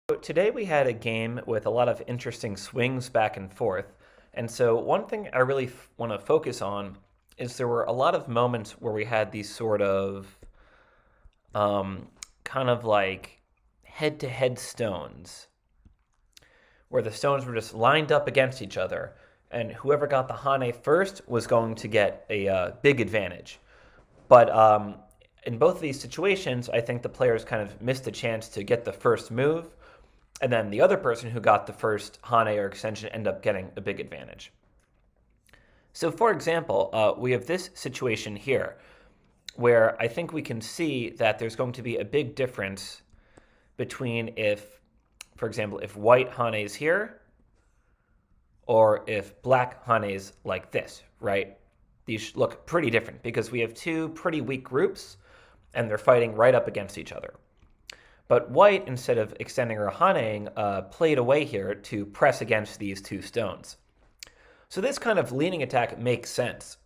So today we had a game with a lot of interesting swings back and forth. And so one thing I really want to focus on is there were a lot of moments where we had these sort of um, kind of like head-to-head stones, where the stones were just lined up against each other, and whoever got the Hane first was going to get a big advantage. But in both of these situations, I think the players kind of missed a chance to get the first move, and then the other person who got the first Hane or extension ended up getting a big advantage. So for example, we have this situation here, where I think we can see that there's going to be a big difference between if, for example, if white Hane's here, or if black Hane's like this, right? These look pretty different because we have two pretty weak groups, and they're fighting right up against each other. But white, instead of extending or haneing, played away here to press against these two stones. So this kind of leaning attack makes sense.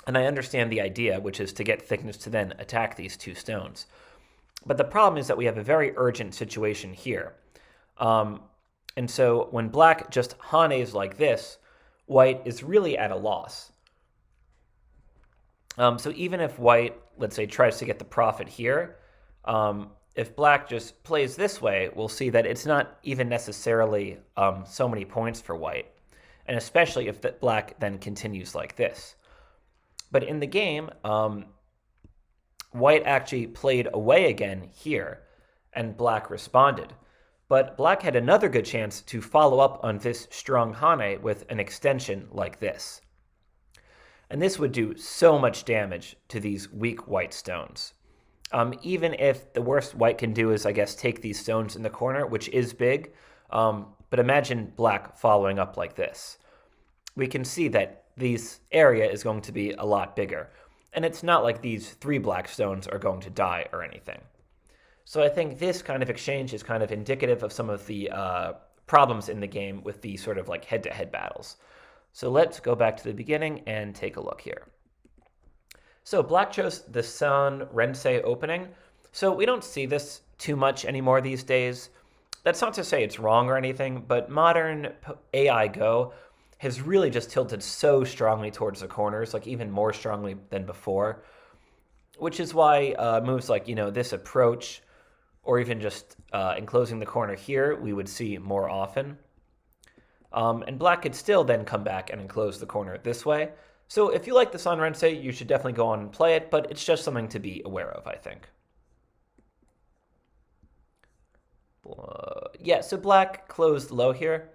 And I understand the idea, which is to get thickness to then attack these two stones. But the problem is that we have a very urgent situation here. And so when black just hanes like this, white is really at a loss. So even if white, let's say, tries to get the profit here, if black just plays this way, we'll see that it's not even necessarily so many points for white, and especially if the black then continues like this. But in the game, white actually played away again here, and black responded. But black had another good chance to follow up on this strong Hane with an extension like this. And this would do so much damage to these weak white stones. Even if the worst white can do is, I guess, take these stones in the corner, which is big, but imagine black following up like this. We can see that this area is going to be a lot bigger. And it's not like these three black stones are going to die or anything. So I think this kind of exchange is kind of indicative of some of the problems in the game with the sort of like head-to-head battles. So let's go back to the beginning and take a look here. So black chose the Sun Rensei opening. So we don't see this too much anymore these days. That's not to say it's wrong or anything, but modern AI Go has really just tilted so strongly towards the corners, like even more strongly than before, which is why moves like, this approach, or even just enclosing the corner here, we would see more often. And black could still then come back and enclose the corner this way. So if you like the Sun Rensei, you should definitely go on and play it, but it's just something to be aware of, I think. Yeah, so black closed low here.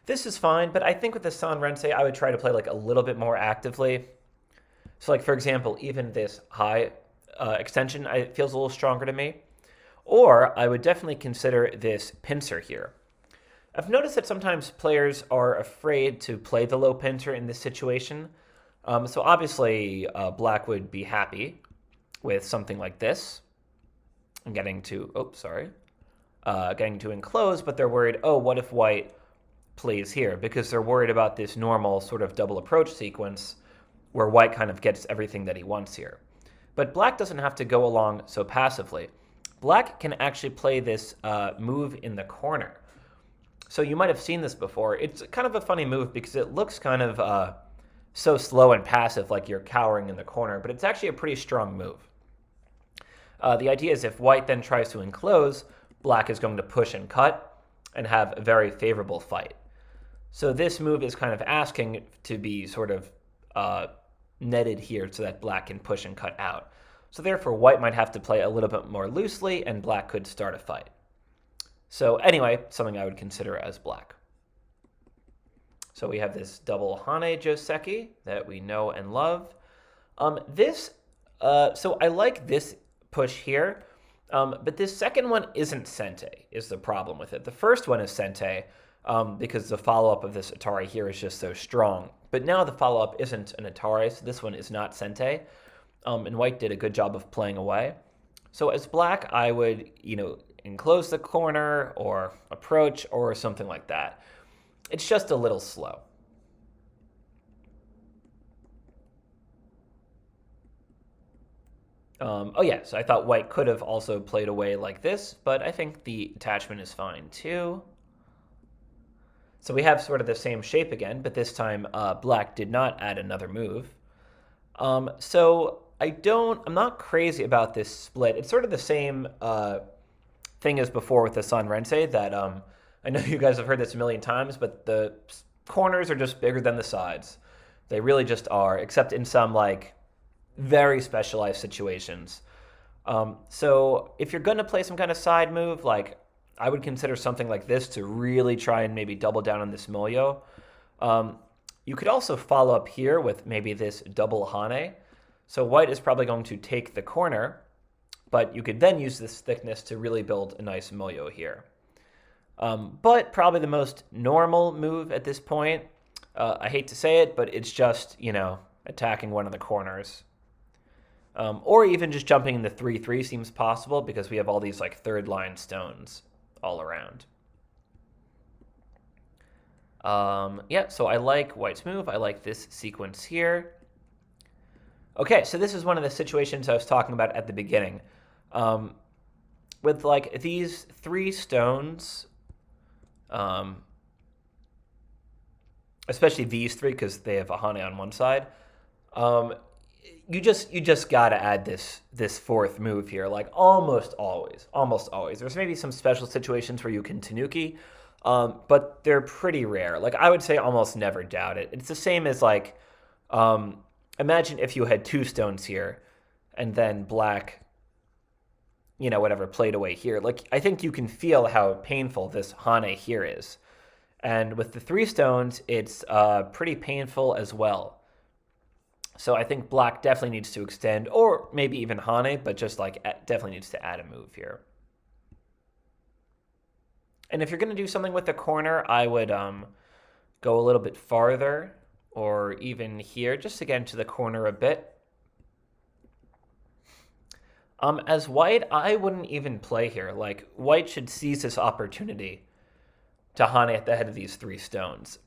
This is fine, but I think with the Sun Rensei, I would try to play like a little bit more actively. So like, for example, even this high extension feels a little stronger to me. Or I would definitely consider this pincer here. I've noticed that sometimes players are afraid to play the low pincer in this situation. So obviously, black would be happy with something like this. And getting to enclose, but they're worried, oh, what if white plays here? Because they're worried about this normal sort of double approach sequence where white kind of gets everything that he wants here. But black doesn't have to go along so passively. Black can actually play this move in the corner. So you might have seen this before. It's kind of a funny move because it looks kind of so slow and passive, like you're cowering in the corner, but it's actually a pretty strong move. The idea is if white then tries to enclose, black is going to push and cut and have a very favorable fight. So this move is kind of asking to be sort of netted here so that black can push and cut out. So therefore, white might have to play a little bit more loosely, and black could start a fight. So anyway, something I would consider as black. So we have this double Hane Joseki that we know and love. So I like this push here, but this second one isn't Sente, is the problem with it. The first one is Sente, because the follow-up of this Atari here is just so strong. But now the follow-up isn't an Atari, so this one is not Sente. And white did a good job of playing away. So as black, I would, enclose the corner or approach or something like that. It's just a little slow. Oh yeah, so I thought white could have also played away like this, but I think the attachment is fine too. So we have sort of the same shape again, but this time black did not add another move. So I'm not crazy about this split. It's sort of the same thing as before with the Sun Rensei that I know you guys have heard this a million times, but the corners are just bigger than the sides. They really just are, except in some like very specialized situations. So if you're going to play some kind of side move, like I would consider something like this to really try and maybe double down on this Milyo. You could also follow up here with maybe this double Hane. So white is probably going to take the corner, but you could then use this thickness to really build a nice Milyo here. But probably the most normal move at this point, I hate to say it, but it's just, attacking one of the corners. Or even just jumping in the 3-3 seems possible because we have all these like third line stones all around. Yeah, so I like white's move. I like this sequence here. Okay, so this is one of the situations I was talking about at the beginning. With like these 3 stones, especially these 3 because they have a Hane on one side, you just gotta add this 4th move here, like almost always. There's maybe some special situations where you can Tanuki, but they're pretty rare. Like I would say almost never doubt it. It's the same as like, imagine if you had 2 stones here, and then black, whatever, played away here. Like I think you can feel how painful this Hane here is, and with the 3 stones, it's pretty painful as well. So I think black definitely needs to extend, or maybe even Hane, but just like definitely needs to add a move here. And if you're going to do something with the corner, I would go a little bit farther, or even here, just again to the corner a bit. As white, I wouldn't even play here. Like white should seize this opportunity to Hane at the head of these 3 stones.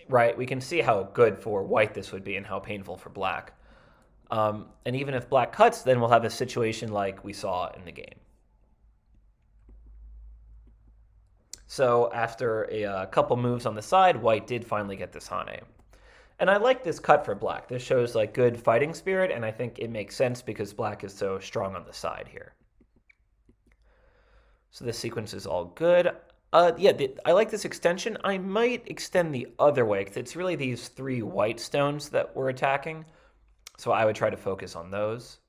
Right, we can see how good for white this would be and how painful for black. And even if black cuts, then we'll have a situation like we saw in the game. So after a couple moves on the side, white did finally get this Hane. And I like this cut for black. This shows like good fighting spirit, and I think it makes sense because black is so strong on the side here. So this sequence is all good. I like this extension. I might extend the other way because it's really these 3 white stones that we're attacking. So I would try to focus on those.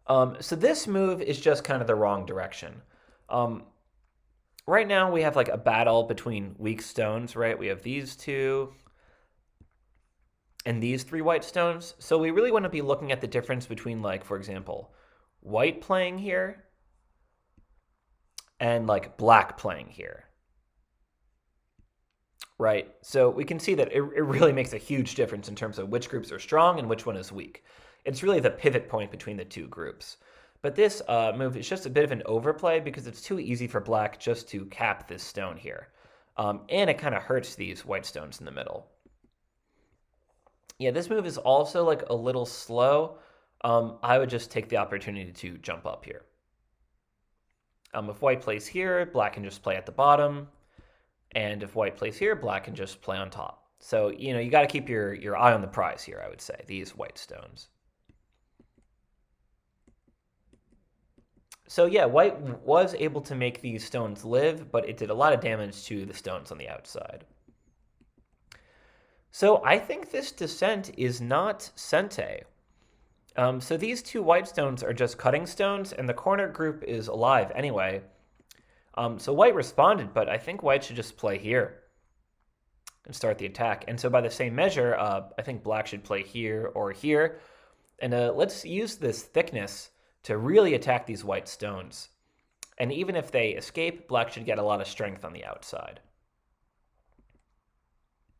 So this move is just kind of the wrong direction. Right now we have like a battle between weak stones, right? We have these 2 and these 3 white stones. So we really want to be looking at the difference between, like, for example, white playing here and like black playing here, right? So we can see that it really makes a huge difference in terms of which groups are strong and which one is weak. It's really the pivot point between the 2 groups. But this move is just a bit of an overplay because it's too easy for black just to cap this stone here. And it kind of hurts these white stones in the middle. Yeah, this move is also like a little slow. I would just take the opportunity to jump up here. If white plays here, black can just play at the bottom. And if white plays here, black can just play on top. So, you got to keep your eye on the prize here, I would say, these white stones. So yeah, white was able to make these stones live, but it did a lot of damage to the stones on the outside. So I think this descent is not Sente. So these 2 white stones are just cutting stones, and the corner group is alive anyway. So white responded, but I think white should just play here and start the attack. And so by the same measure, I think black should play here or here. And let's use this thickness to really attack these white stones. And even if they escape, black should get a lot of strength on the outside.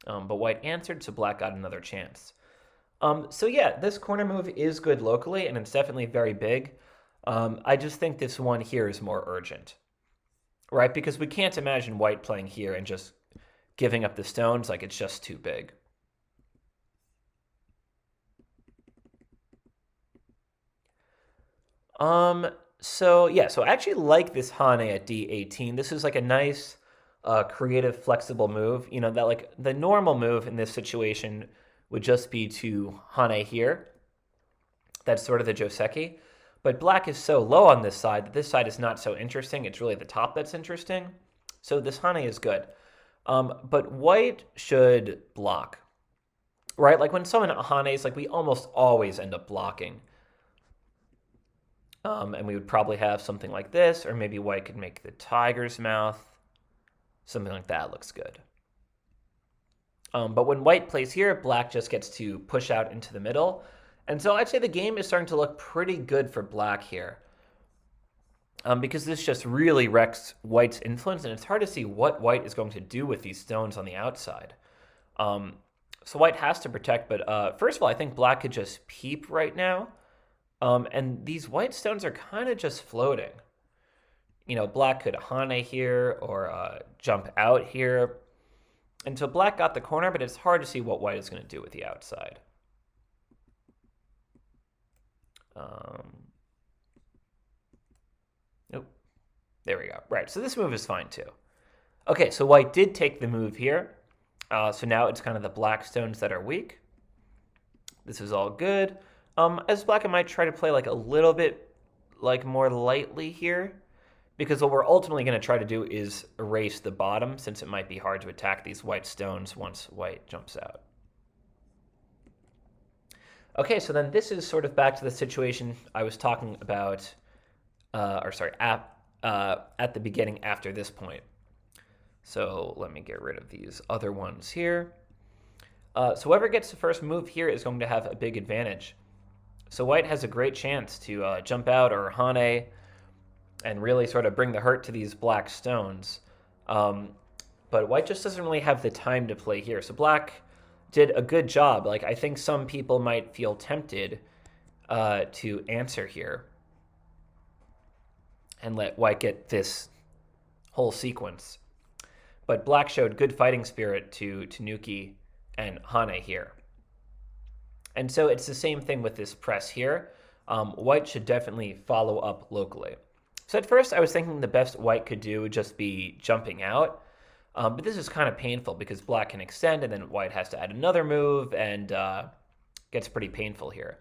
But white answered, so black got another chance. So yeah, this corner move is good locally, and it's definitely very big. I just think this one here is more urgent, right? Because we can't imagine white playing here and just giving up the stones, like it's just too big. Um, so I actually like this Hane at D18. This is like a nice, creative, flexible move. You know, that like the normal move in this situation would just be to Hane here. That's sort of the Joseki. But black is so low on this side that this side is not so interesting. It's really the top that's interesting. So this Hane is good. But white should block, right? Like when someone Hanes, like we almost always end up blocking. And we would probably have something like this, or maybe white could make the tiger's mouth. Something like that looks good. But when white plays here, black just gets to push out into the middle. And so I'd say the game is starting to look pretty good for black here. Because this just really wrecks white's influence, and it's hard to see what white is going to do with these stones on the outside. So white has to protect, but first of all, I think black could just peep right now. And these white stones are kind of just floating. You know, black could Hane here or jump out here. And so black got the corner, but it's hard to see what white is going to do with the outside. Nope. There we go. Right, so this move is fine too. Okay, so white did take the move here. So now it's kind of the black stones that are weak. This is all good. As black, I might try to play like a little bit like more lightly here, because what we're ultimately going to try to do is erase the bottom, since it might be hard to attack these white stones once white jumps out. Okay, so then this is sort of back to the situation I was talking about, at the beginning after this point. So let me get rid of these other ones here. So whoever gets the first move here is going to have a big advantage. So white has a great chance to jump out or Hane and really sort of bring the hurt to these black stones. But white just doesn't really have the time to play here. So black did a good job. Like, I think some people might feel tempted to answer here and let white get this whole sequence. But black showed good fighting spirit to Tanuki and Hane here. And so it's the same thing with this press here. White should definitely follow up locally. So at first I was thinking the best white could do would just be jumping out. But this is kind of painful because black can extend and then white has to add another move and gets pretty painful here.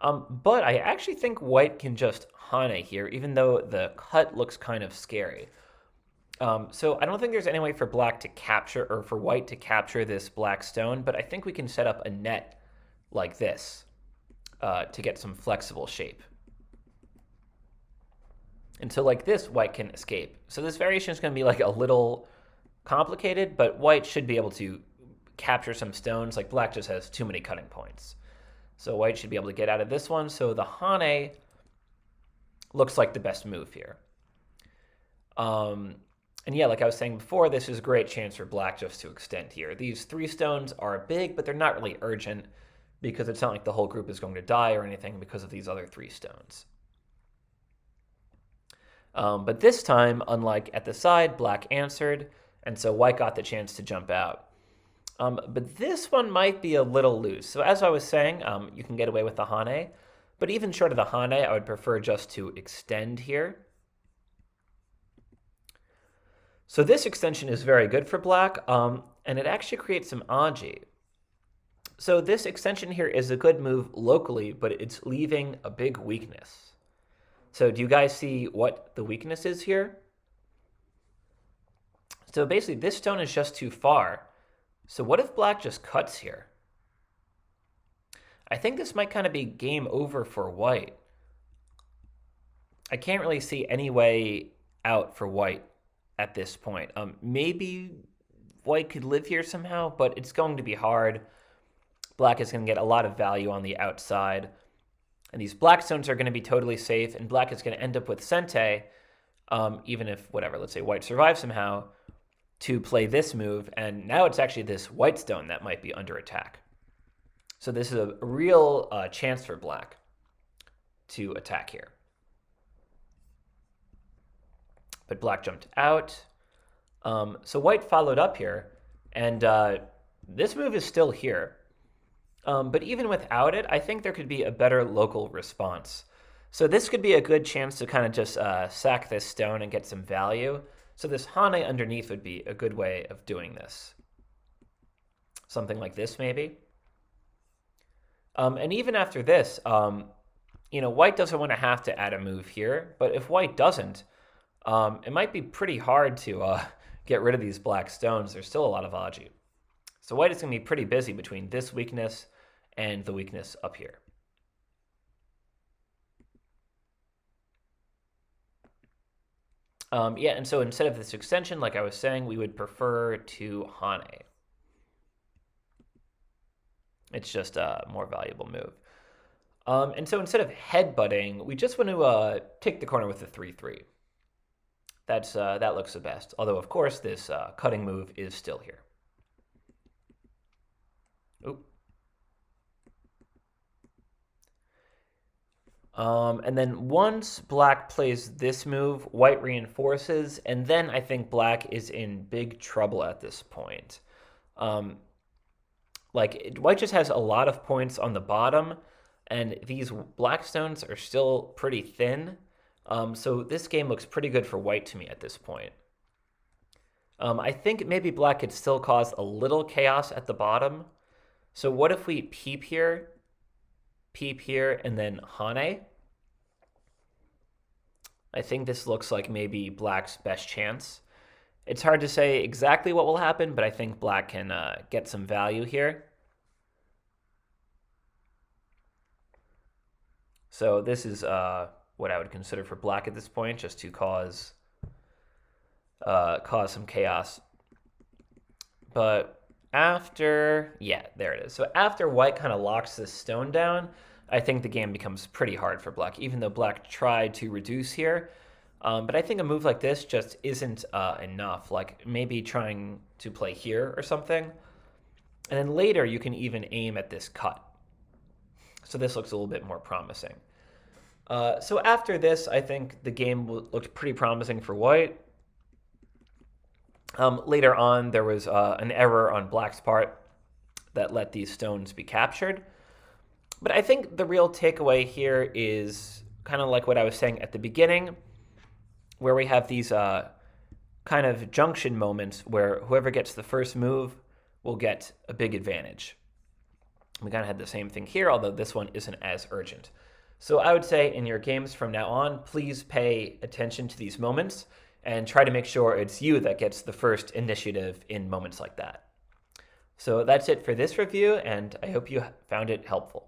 But I actually think white can just Hane here, even though the cut looks kind of scary. So I don't think there's any way for black to capture, or for white to capture this black stone, but I think we can set up a net like this to get some flexible shape. And so like this, white can escape. So this variation is going to be like a little complicated, but white should be able to capture some stones. Like black just has too many cutting points. So white should be able to get out of this one. So the Hane looks like the best move here. And yeah, like I was saying before, this is a great chance for black just to extend here. These three stones are big, but they're not really urgent because it's not like the whole group is going to die or anything because of these other three stones. But this time, unlike at the side, black answered, and so white got the chance to jump out. But this one might be a little loose. So as I was saying, you can get away with the Hane, but even short of the Hane, I would prefer just to extend here. So this extension is very good for black, and it actually creates some aji. So this extension here is a good move locally, but it's leaving a big weakness. So do you guys see what the weakness is here? So basically this stone is just too far. So what if black just cuts here? I think this might kind of be game over for white. I can't really see any way out for white at this point. Maybe white could live here somehow, but it's going to be hard. Black is going to get a lot of value on the outside. And these black stones are going to be totally safe, and black is going to end up with Sente, even if, whatever, let's say white survives somehow, to play this move, and now it's actually this white stone that might be under attack. So this is a real chance for black to attack here. But black jumped out. So white followed up here, and this move is still here. But even without it, I think there could be a better local response. So this could be a good chance to kind of just sack this stone and get some value. So this hane underneath would be a good way of doing this. Something like this, maybe. And even after this, white doesn't want to have to add a move here. But if white doesn't, it might be pretty hard to get rid of these black stones. There's still a lot of aju. So white is going to be pretty busy between this weakness and the weakness up here. And so instead of this extension, like I was saying, we would prefer to hane. It's just a more valuable move. And so instead of headbutting, we just want to take the corner with the 3-3. That looks the best. Although, of course, this cutting move is still here. Oop. And then once black plays this move, white reinforces, and then I think black is in big trouble at this point. White just has a lot of points on the bottom, and these black stones are still pretty thin. So this game looks pretty good for white to me at this point. I think maybe black could still cause a little chaos at the bottom. So what if we peep here, and then hane? I think this looks like maybe black's best chance. It's hard to say exactly what will happen, but I think black can get some value here. So this is what I would consider for black at this point, just to cause some chaos. But after, there it is. So after white kind of locks this stone down, I think the game becomes pretty hard for black, even though black tried to reduce here. But I think a move like this just isn't enough, like maybe trying to play here or something. And then later you can even aim at this cut. So this looks a little bit more promising. So after this, I think the game looked pretty promising for white. Later on, there was an error on black's part that let these stones be captured. But I think the real takeaway here is kind of like what I was saying at the beginning, where we have these kind of junction moments where whoever gets the first move will get a big advantage. We kind of had the same thing here, although this one isn't as urgent. So I would say in your games from now on, please pay attention to these moments and try to make sure it's you that gets the first initiative in moments like that. So that's it for this review, and I hope you found it helpful.